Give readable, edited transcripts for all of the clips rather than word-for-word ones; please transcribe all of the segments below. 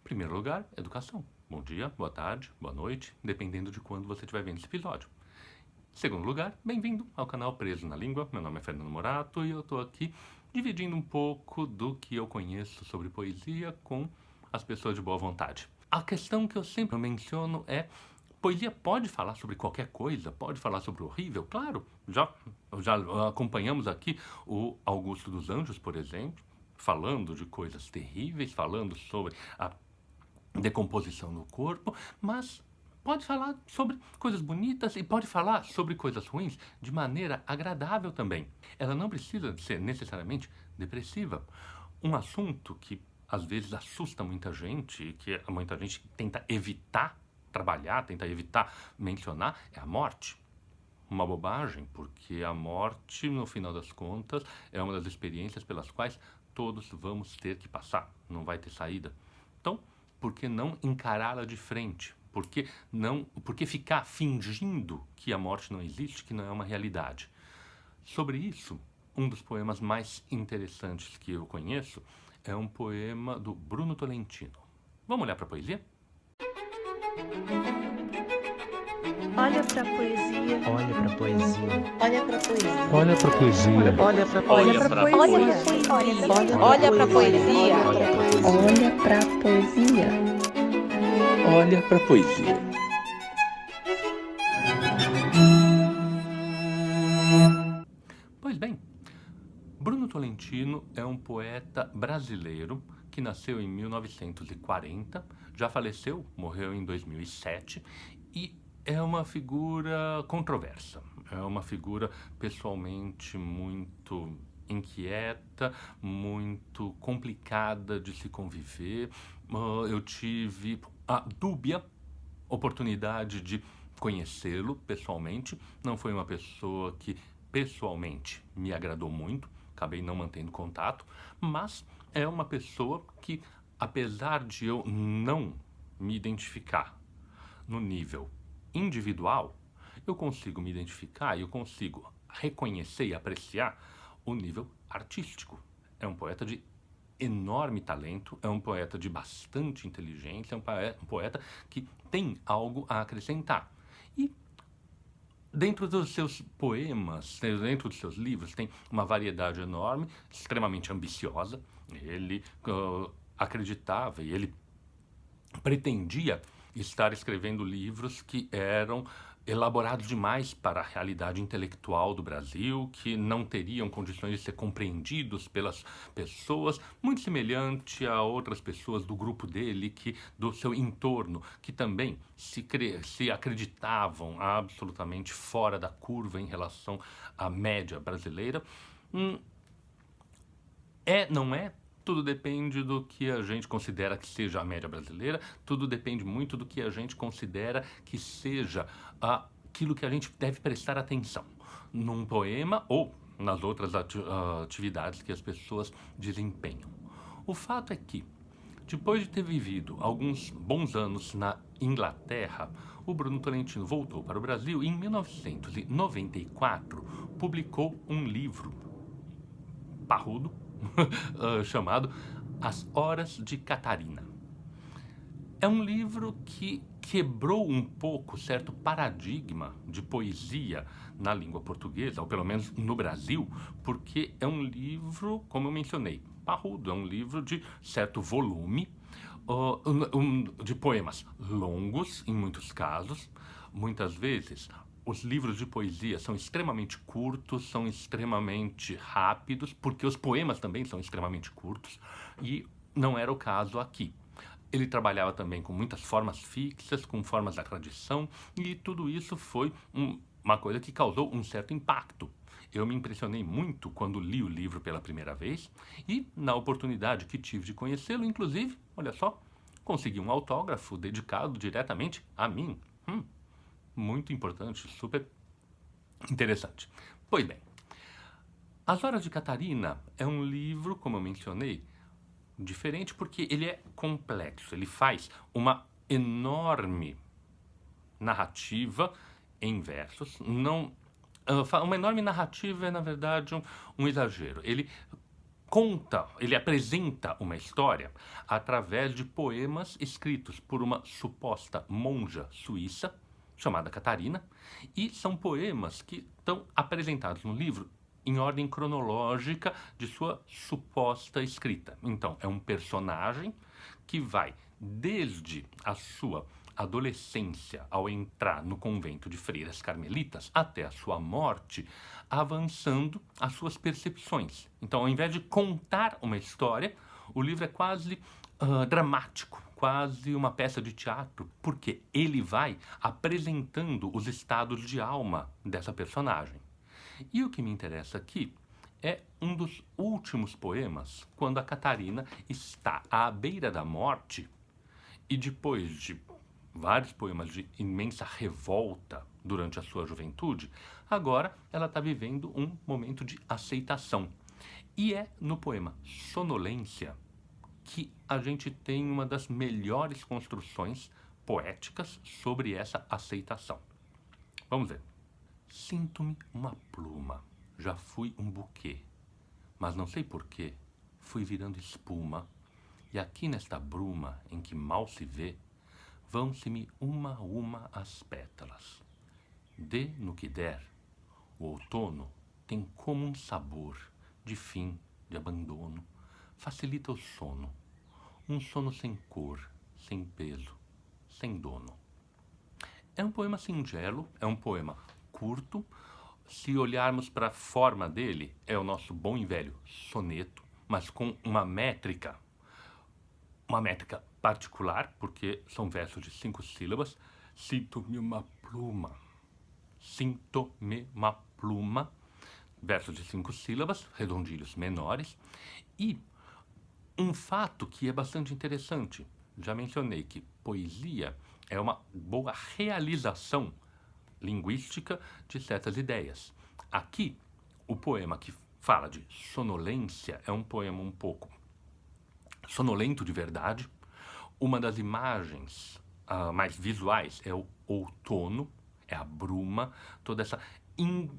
Primeiro lugar, educação. Bom dia, boa tarde, boa noite, dependendo de quando você estiver vendo esse episódio. Segundo lugar, bem-vindo ao canal Preso na Língua. Meu nome é Fernando Morato e eu estou aqui dividindo um pouco do que eu conheço sobre poesia com as pessoas de boa vontade. A questão que eu sempre menciono é: poesia pode falar sobre qualquer coisa, pode falar sobre o horrível? Claro, já acompanhamos aqui o Augusto dos Anjos, por exemplo, falando de coisas terríveis, falando sobre a decomposição no corpo, mas pode falar sobre coisas bonitas e pode falar sobre coisas ruins de maneira agradável também. Ela não precisa ser necessariamente depressiva. Um assunto que às vezes assusta muita gente e que muita gente tenta evitar trabalhar, tenta evitar mencionar, é a morte. Uma bobagem, porque a morte, no final das contas, é uma das experiências pelas quais todos vamos ter que passar. Não vai ter saída. Então, por que não encará-la de frente? Por que ficar fingindo que a morte não existe, que não é uma realidade? Sobre isso, um dos poemas mais interessantes que eu conheço é um poema do Bruno Tolentino. Vamos olhar para a poesia? Olha pra poesia. Olha pra poesia. Olha pra poesia. Olha pra poesia. Olha pra Olha pra poesia. Olha pra poesia. Olha pra poesia. Olha para a poesia. Pois bem, Bruno Tolentino é um poeta brasileiro que nasceu em 1940, já faleceu, morreu em 2007 e é uma figura controversa. É uma figura pessoalmente muito inquieta, muito complicada de se conviver. Eu tive a dúbia oportunidade de conhecê-lo pessoalmente. Não foi uma pessoa que pessoalmente me agradou muito, acabei não mantendo contato, mas é uma pessoa que, apesar de eu não me identificar no nível individual, eu consigo me identificar e eu consigo reconhecer e apreciar o nível artístico. É um poeta de enorme talento, é um poeta de bastante inteligência, é um poeta que tem algo a acrescentar. E dentro dos seus poemas, dentro dos seus livros, tem uma variedade enorme, extremamente ambiciosa. Ele acreditava e ele pretendia estar escrevendo livros que eram elaborados demais para a realidade intelectual do Brasil, que não teriam condições de ser compreendidos pelas pessoas, muito semelhante a outras pessoas do grupo dele, do seu entorno, que também se acreditavam absolutamente fora da curva em relação à média brasileira. Não é? Tudo depende do que a gente considera que seja a média brasileira, tudo depende muito do que a gente considera que seja aquilo que a gente deve prestar atenção num poema ou nas outras atividades que as pessoas desempenham. O fato é que, depois de ter vivido alguns bons anos na Inglaterra, o Bruno Tolentino voltou para o Brasil e em 1994 publicou um livro parrudo, chamado As Horas de Catarina. É um livro que quebrou um pouco certo paradigma de poesia na língua portuguesa, ou pelo menos no Brasil, porque é um livro, como eu mencionei, parrudo, é um livro de certo volume, de poemas longos, em muitos casos. Muitas vezes os livros de poesia são extremamente curtos, são extremamente rápidos, porque os poemas também são extremamente curtos, e não era o caso aqui. Ele trabalhava também com muitas formas fixas, com formas da tradição, e tudo isso foi uma coisa que causou um certo impacto. Eu me impressionei muito quando li o livro pela primeira vez, e na oportunidade que tive de conhecê-lo, inclusive, olha só, consegui um autógrafo dedicado diretamente a mim. Muito importante, super interessante. Pois bem, As Horas de Catarina é um livro, como eu mencionei, diferente porque ele é complexo. Ele faz uma enorme narrativa em versos. Uma enorme narrativa é, na verdade, um exagero. Ele ele apresenta uma história através de poemas escritos por uma suposta monja suíça, chamada Catarina, e são poemas que estão apresentados no livro em ordem cronológica de sua suposta escrita. Então, é um personagem que vai desde a sua adolescência ao entrar no convento de freiras carmelitas até a sua morte, avançando as suas percepções. Então, ao invés de contar uma história, o livro é quase dramático, quase uma peça de teatro, porque ele vai apresentando os estados de alma dessa personagem. E o que me interessa aqui é um dos últimos poemas, quando a Catarina está à beira da morte e depois de vários poemas de imensa revolta durante a sua juventude, agora ela está vivendo um momento de aceitação. E é no poema Sonolência que a gente tem uma das melhores construções poéticas sobre essa aceitação. Vamos ver. Sinto-me uma pluma, já fui um buquê, mas não sei porquê, fui virando espuma, e aqui nesta bruma em que mal se vê, vão-se-me uma a uma as pétalas. Dê no que der, o outono tem como um sabor de fim, de abandono, facilita o sono, um sono sem cor, sem peso, sem dono. É um poema singelo, é um poema curto. Se olharmos para a forma dele, é o nosso bom e velho soneto, mas com uma métrica particular, porque são versos de 5 sílabas. Sinto-me uma pluma, sinto-me uma pluma, versos de 5 sílabas, redondilhos menores. E um fato que é bastante interessante, já mencionei que poesia é uma boa realização linguística de certas ideias. Aqui, o poema que fala de sonolência é um poema um pouco sonolento de verdade. Uma das imagens mais visuais é o outono, é a bruma, toda essa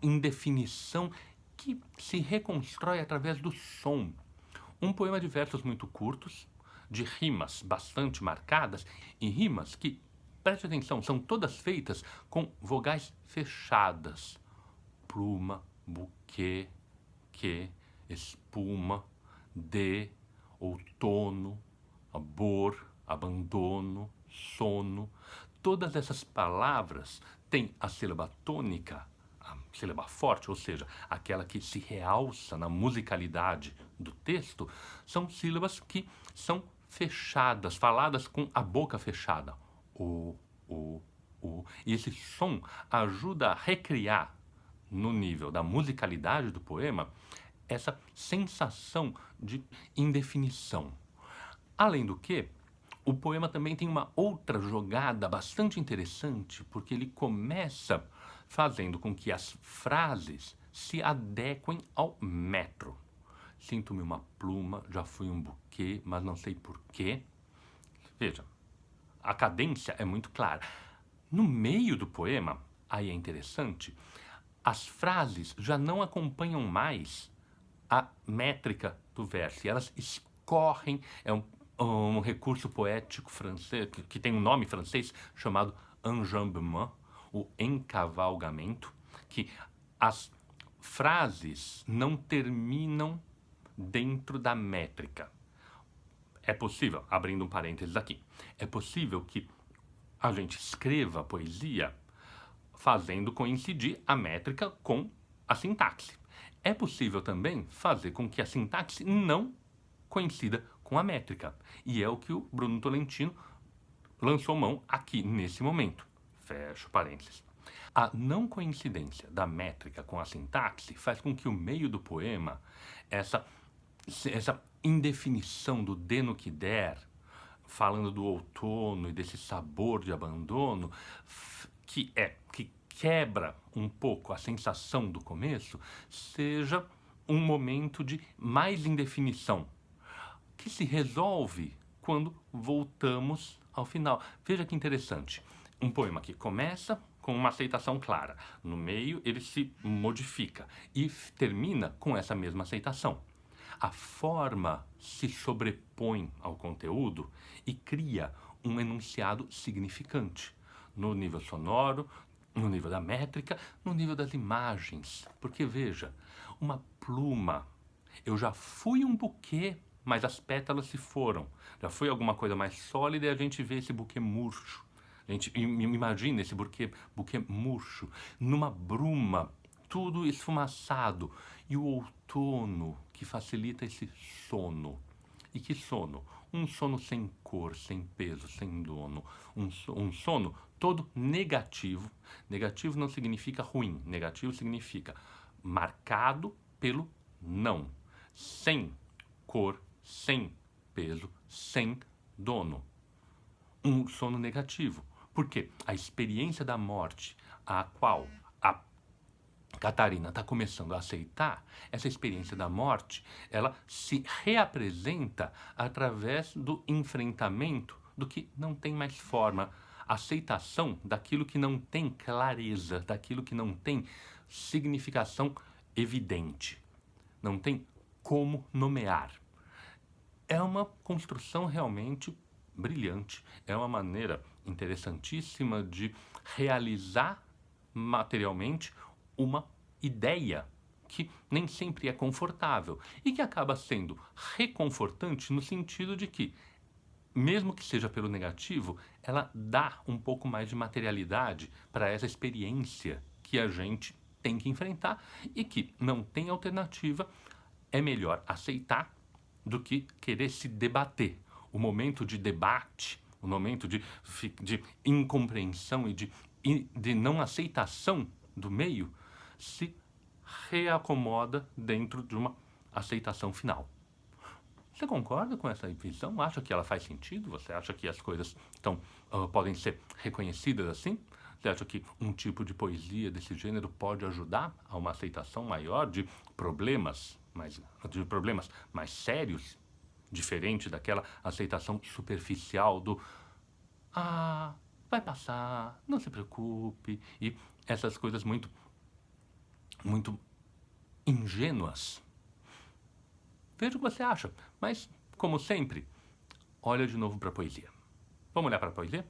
indefinição que se reconstrói através do som. Um poema de versos muito curtos, de rimas bastante marcadas, e rimas que, preste atenção, são todas feitas com vogais fechadas. Pluma, buquê, que, espuma, de, outono, abor, abandono, sono. Todas essas palavras têm a sílaba tônica, a sílaba forte, ou seja, aquela que se realça na musicalidade do texto, são sílabas que são fechadas, faladas com a boca fechada. O. E esse som ajuda a recriar, no nível da musicalidade do poema, essa sensação de indefinição. Além do que, o poema também tem uma outra jogada bastante interessante, porque ele começa fazendo com que as frases se adequem ao metro. Sinto-me uma pluma, já fui um buquê, mas não sei porquê. Veja, a cadência é muito clara. No meio do poema, aí é interessante, as frases já não acompanham mais a métrica do verso, e elas escorrem. É um recurso poético francês, que tem um nome francês chamado enjambement, o encavalgamento, que as frases não terminam dentro da métrica. É possível, abrindo um parênteses aqui, é possível que a gente escreva poesia fazendo coincidir a métrica com a sintaxe. É possível também fazer com que a sintaxe não coincida com a métrica. E é o que o Bruno Tolentino lançou mão aqui, nesse momento. Fecho parênteses. A não coincidência da métrica com a sintaxe faz com que o meio do poema, essa indefinição do de no que der, falando do outono e desse sabor de abandono, que quebra um pouco a sensação do começo, seja um momento de mais indefinição, que se resolve quando voltamos ao final. Veja que interessante. Um poema que começa com uma aceitação clara. No meio, ele se modifica e termina com essa mesma aceitação. A forma se sobrepõe ao conteúdo e cria um enunciado significante no nível sonoro, no nível da métrica, no nível das imagens. Porque, veja, uma pluma, eu já fui um buquê, mas as pétalas se foram. Já foi alguma coisa mais sólida e a gente vê esse buquê murcho. A gente imagina esse buquê murcho. Numa bruma, tudo esfumaçado. E o outono, que facilita esse sono. E que sono? Um sono sem cor, sem peso, sem dono. Um sono todo negativo. Negativo não significa ruim. Negativo significa marcado pelo não. Sem cor, sem peso, sem dono. Um sono negativo. Por quê? A experiência da morte, a qual a Catarina está começando a aceitar, essa experiência da morte, ela se reapresenta através do enfrentamento do que não tem mais forma, aceitação daquilo que não tem clareza, daquilo que não tem significação evidente, não tem como nomear. É uma construção realmente brilhante, é uma maneira interessantíssima de realizar materialmente uma ideia que nem sempre é confortável e que acaba sendo reconfortante no sentido de que, mesmo que seja pelo negativo, ela dá um pouco mais de materialidade para essa experiência que a gente tem que enfrentar e que não tem alternativa, é melhor aceitar do que querer se debater. O momento de debate, o momento de incompreensão e de não aceitação do meio, se reacomoda dentro de uma aceitação final. Você concorda com essa visão? Acha que ela faz sentido? Você acha que as coisas podem ser reconhecidas assim? Você acha que um tipo de poesia desse gênero pode ajudar a uma aceitação maior de problemas mais sérios, diferente daquela aceitação superficial do vai passar, não se preocupe, e essas coisas muito ingênuas? Veja o que você acha, mas, como sempre, olha de novo para a poesia. Vamos olhar para a poesia?